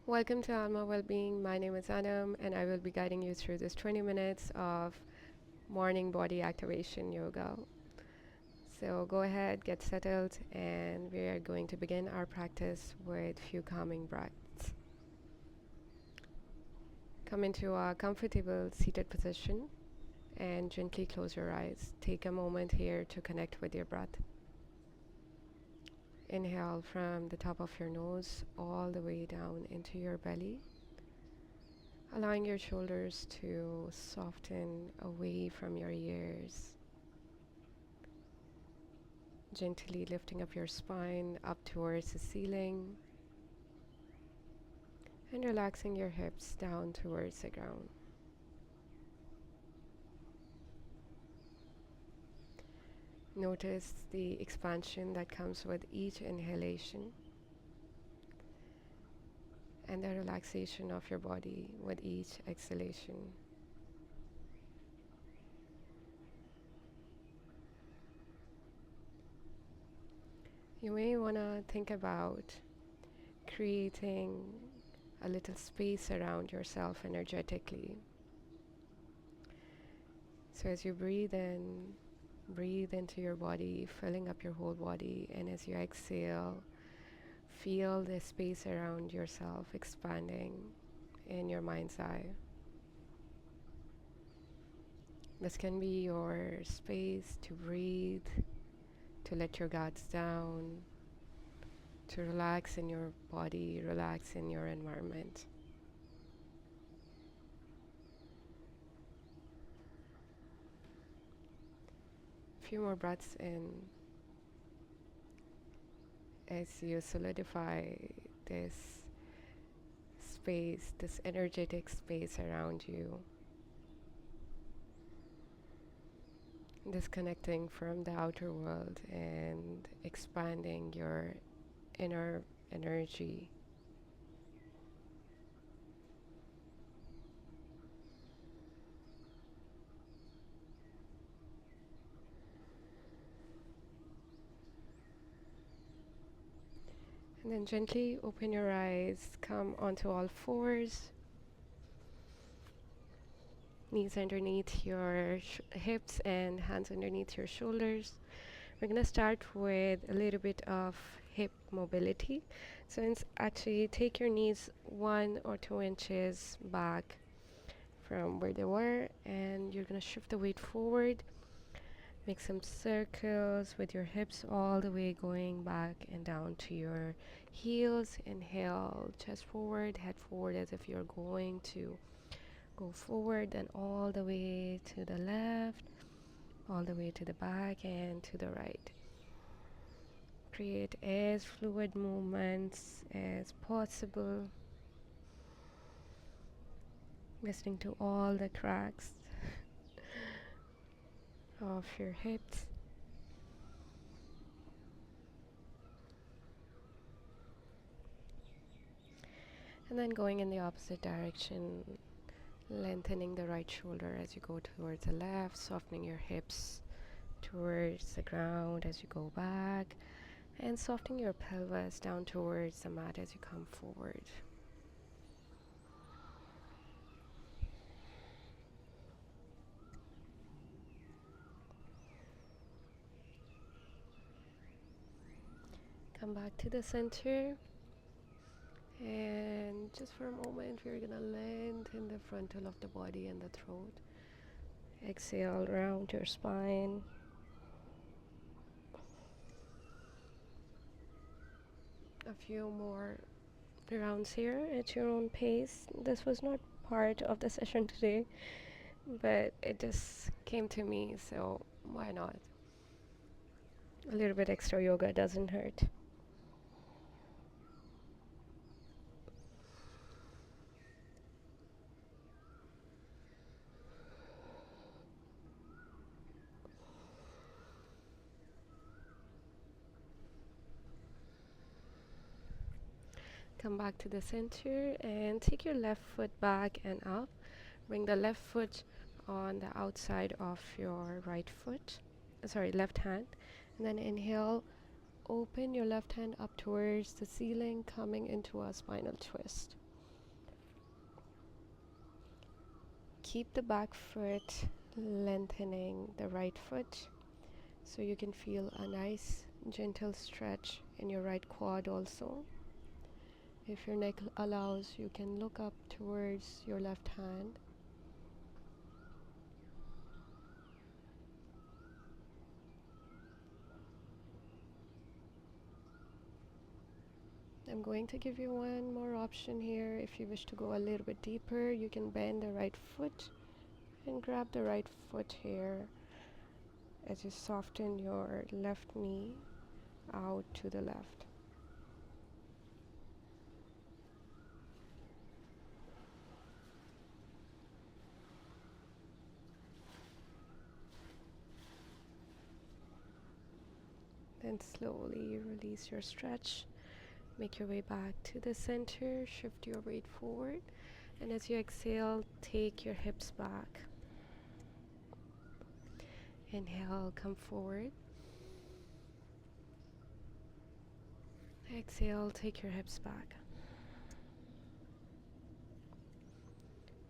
Welcome to Alma Wellbeing. My name is Anam, and I will be guiding you through this 20 minutes of morning body activation yoga. So go ahead, get settled, and we are going to begin our practice with few calming breaths. Come into a comfortable seated position and gently close your eyes. Take a moment here to connect with your breath. Inhale from the top of your nose all the way down into your belly, allowing your shoulders to soften away from your ears, gently lifting up your spine up towards the ceiling and relaxing your hips down towards the ground. Notice the expansion that comes with each inhalation and the relaxation of your body with each exhalation. You may want to think about creating a little space around yourself energetically. So as you breathe in, breathe into your body, filling up your whole body, and as you exhale, feel the space around yourself expanding in your mind's eye. This can be your space to breathe, to let your guards down, to relax in your body, relax in your environment. A few more breaths in as you solidify this space, this energetic space around you. Disconnecting from the outer world and expanding your inner energy. And then gently open your eyes, come onto all fours, knees underneath your hips and hands underneath your shoulders. We're going to start with a little bit of hip mobility. So actually take your knees 1 or 2 inches back from where they were, and you're going to shift the weight forward. Make some circles with your hips all the way going back and down to your heels. Inhale, chest forward, head forward as if you're going to go forward, then all the way to the left, all the way to the back and to the right. Create as fluid movements as possible, listening to all the cracks of your hips. And then going in the opposite direction, lengthening the right shoulder as you go towards the left, softening your hips towards the ground as you go back, and softening your pelvis down towards the mat as you come forward. Come back to the center, and just for a moment we're gonna lengthen the frontal of the body and the throat. Exhale around your spine. A few more rounds here at your own pace. This was not part of the session today, but it just came to me, so why not? A little bit extra yoga doesn't hurt. Come back to the center and take your left foot back and up. Bring the left foot on the outside of your right foot, left hand. And then inhale, open your left hand up towards the ceiling, coming into a spinal twist. Keep the back foot lengthening the right foot so you can feel a nice gentle stretch in your right quad also. If your neck allows, you can look up towards your left hand. I'm going to give you one more option here. If you wish to go a little bit deeper, you can bend the right foot and grab the right foot here as you soften your left knee out to the left. Then slowly release your stretch. Make your way back to the center. Shift your weight forward. And as you exhale, take your hips back. Inhale, come forward. Exhale, take your hips back.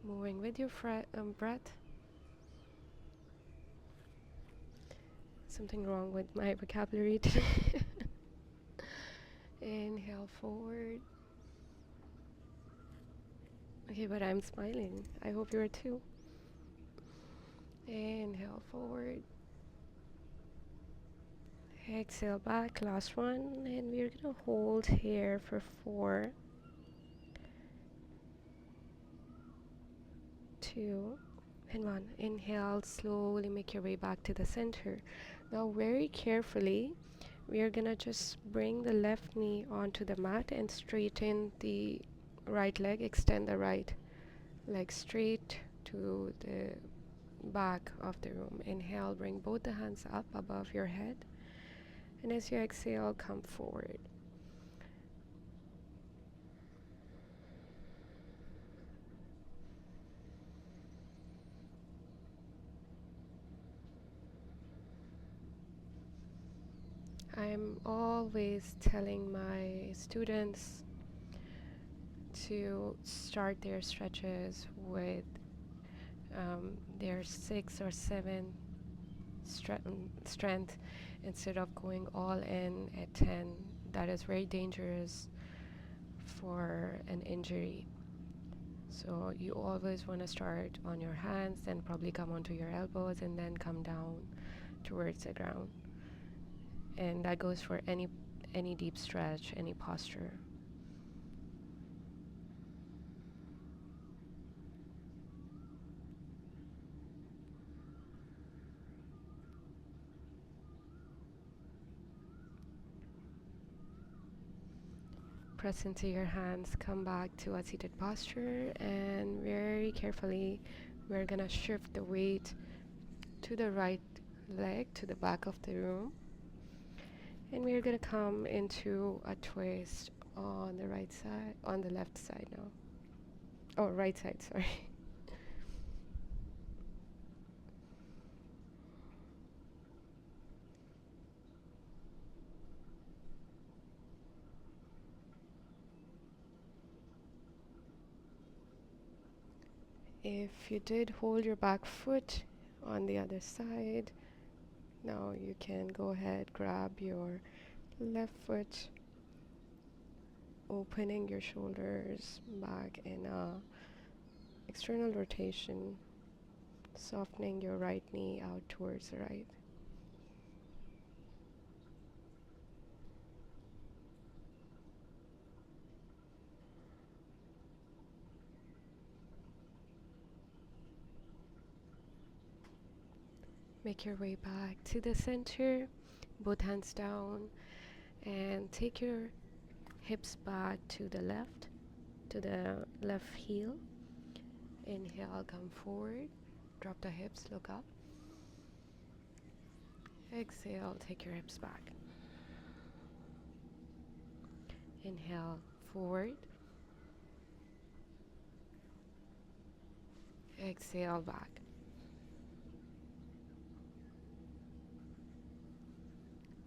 Moving with your breath. Something wrong with my vocabulary today. Inhale forward. Okay, but I'm smiling. I hope you are too. Inhale forward. Exhale back, last one, and we're gonna hold here for 4, 2, and 1. Inhale, slowly make your way back to the center. Now very carefully, we are gonna just bring the left knee onto the mat and straighten the right leg, extend the right leg straight to the back of the room. Inhale, bring both the hands up above your head. And as you exhale, come forward. I'm always telling my students to start their stretches with their 6 or 7 strength instead of going all in at 10. That is very dangerous for an injury. So you always want to start on your hands, then probably come onto your elbows and then come down towards the ground. And that goes for any deep stretch, any posture. Press into your hands, come back to a seated posture, and very carefully we're gonna shift the weight to the right leg, to the back of the room, and we're gonna come into a twist on the right side, on the left side now. Oh, right side, sorry. If you did hold your back foot on the other side, now you can go ahead, grab your left foot, opening your shoulders back in a external rotation, softening your right knee out towards the right. Make your way back to the center, both hands down, and take your hips back to the left heel. Inhale, come forward, drop the hips, look up. Exhale, take your hips back. Inhale, forward. Exhale, back.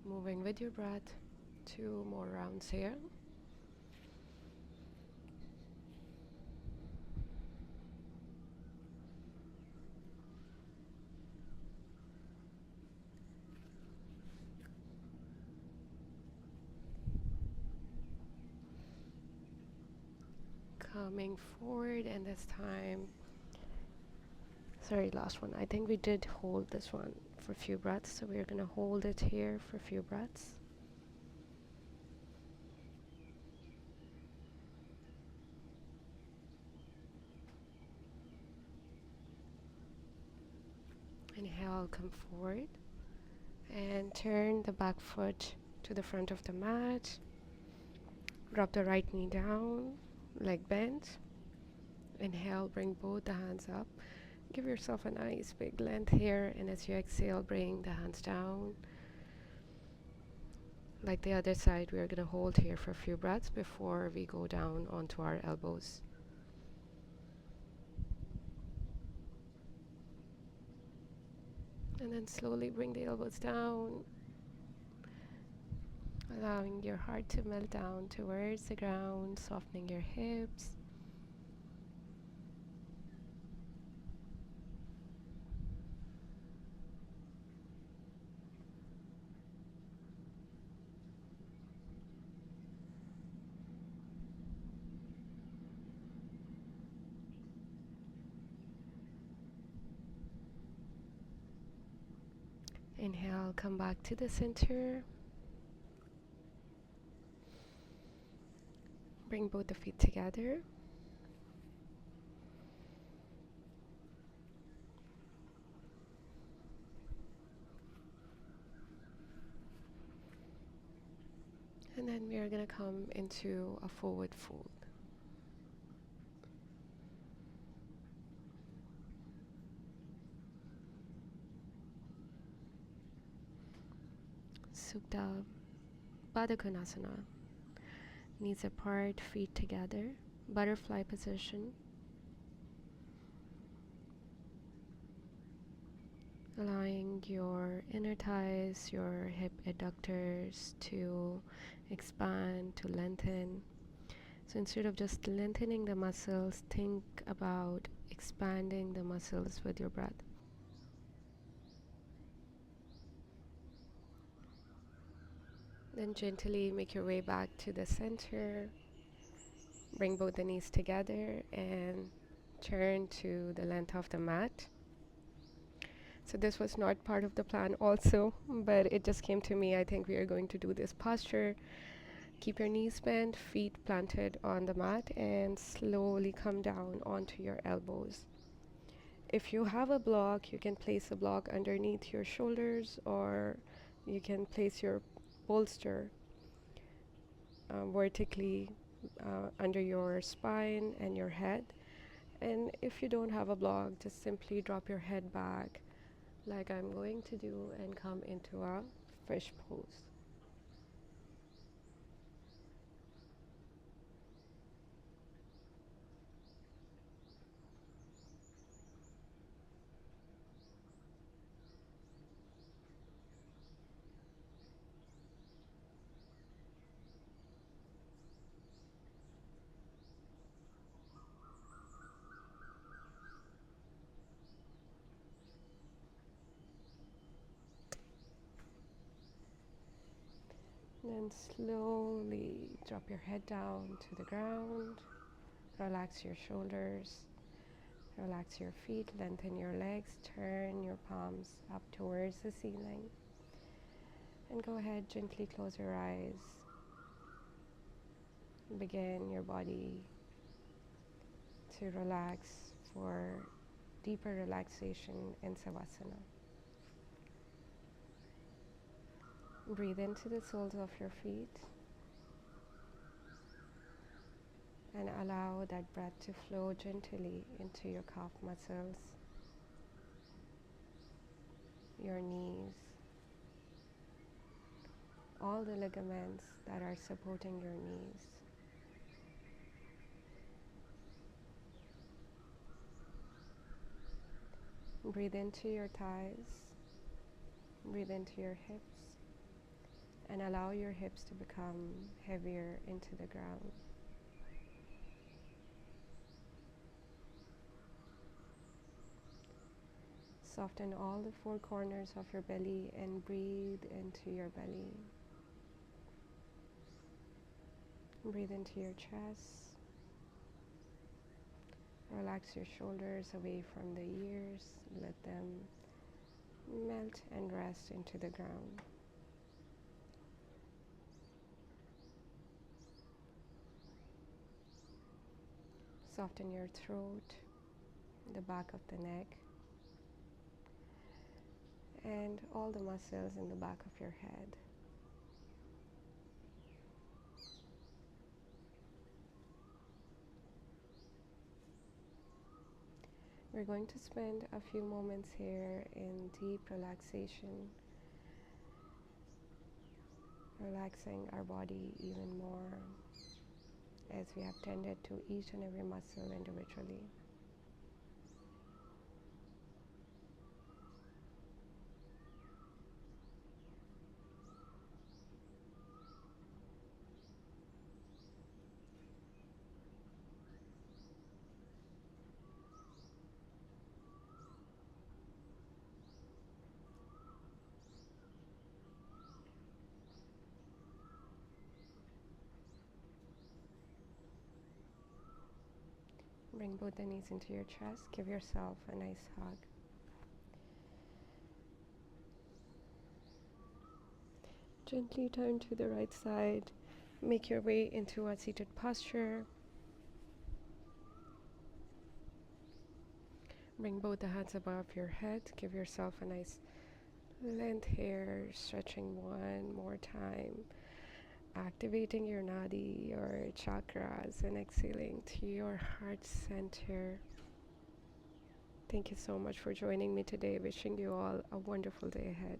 Moving with your breath, 2 more rounds here. Coming forward, and this time, sorry, last one. I think we did hold this one for a few breaths, so we're gonna hold it here for a few breaths. Inhale, come forward and turn the back foot to the front of the mat. Drop the right knee down, leg bent. Inhale, bring both the hands up. Give yourself a nice big length here, and as you exhale, bring the hands down. Like the other side, we are going to hold here for a few breaths before we go down onto our elbows. And then slowly bring the elbows down, allowing your heart to melt down towards the ground, softening your hips. Inhale, come back to the center. Bring both the feet together. And then we are going to come into a forward fold. Supta Baddha Konasana. Knees apart, feet together. Butterfly position. Allowing your inner thighs, your hip adductors to expand, to lengthen. So instead of just lengthening the muscles, think about expanding the muscles with your breath. Then gently make your way back to the center. Bring both the knees together and turn to the length of the mat. So this was not part of the plan also, but it just came to me. I think we are going to do this posture. Keep your knees bent, feet planted on the mat, and slowly come down onto your elbows. If you have a block, you can place a block underneath your shoulders, or you can place your bolster vertically under your spine and your head. And if you don't have a block, just simply drop your head back like I'm going to do and come into a fish pose. Then slowly drop your head down to the ground. Relax your shoulders. Relax your feet. Lengthen your legs. Turn your palms up towards the ceiling. And go ahead, gently close your eyes. Begin your body to relax for deeper relaxation in Savasana. Breathe into the soles of your feet and allow that breath to flow gently into your calf muscles, your knees, all the ligaments that are supporting your knees. Breathe into your thighs, breathe into your hips, and allow your hips to become heavier into the ground. Soften all the four corners of your belly and breathe into your belly. Breathe into your chest. Relax your shoulders away from the ears. Let them melt and rest into the ground. Soften your throat, the back of the neck, and all the muscles in the back of your head. We're going to spend a few moments here in deep relaxation, relaxing our body even more as we have tended to each and every muscle individually. Bring both the knees into your chest. Give yourself a nice hug. Gently turn to the right side. Make your way into a seated posture. Bring both the hands above your head. Give yourself a nice length here. Stretching one more time. Activating your nadi, your chakras, and exhaling to your heart center. Thank you so much for joining me today. Wishing you all a wonderful day ahead.